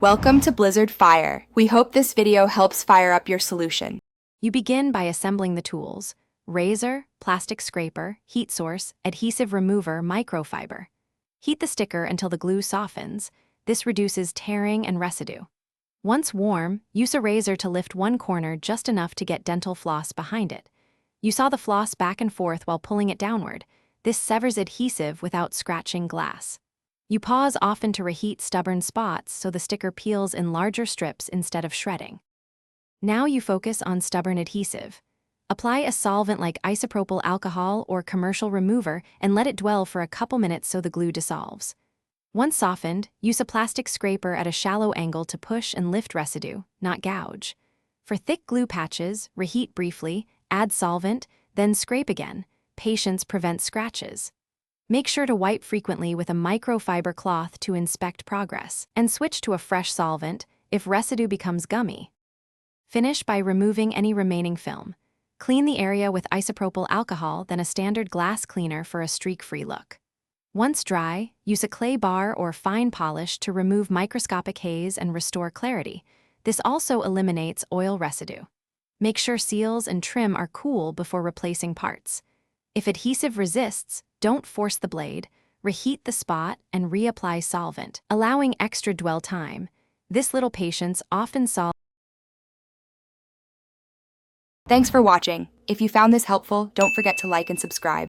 Welcome to Blizzard Fire. We hope this video helps fire up your solution. You begin by assembling the tools: razor, plastic scraper, heat source, adhesive remover, microfiber. Heat the sticker until the glue softens. This reduces tearing and residue. Once warm, use a razor to lift one corner just enough to get dental floss behind it. You saw the floss back and forth while pulling it downward. This severs adhesive without scratching glass. You pause often to reheat stubborn spots so the sticker peels in larger strips instead of shredding. Now you focus on stubborn adhesive. Apply a solvent like isopropyl alcohol or commercial remover and let it dwell for a couple minutes so the glue dissolves. Once softened, use a plastic scraper at a shallow angle to push and lift residue, not gouge. For thick glue patches, reheat briefly, add solvent, then scrape again. Patience prevents scratches. Make sure to wipe frequently with a microfiber cloth to inspect progress, and switch to a fresh solvent if residue becomes gummy. Finish by removing any remaining film. Clean the area with isopropyl alcohol, then a standard glass cleaner for a streak-free look. Once dry, use a clay bar or fine polish to remove microscopic haze and restore clarity. This also eliminates oil residue. Make sure seals and trim are cool before replacing parts. If adhesive resists, don't force the blade. Reheat the spot and reapply solvent, allowing extra dwell time. This little patience often solves. Thanks for watching. If you found this helpful, don't forget to like and subscribe.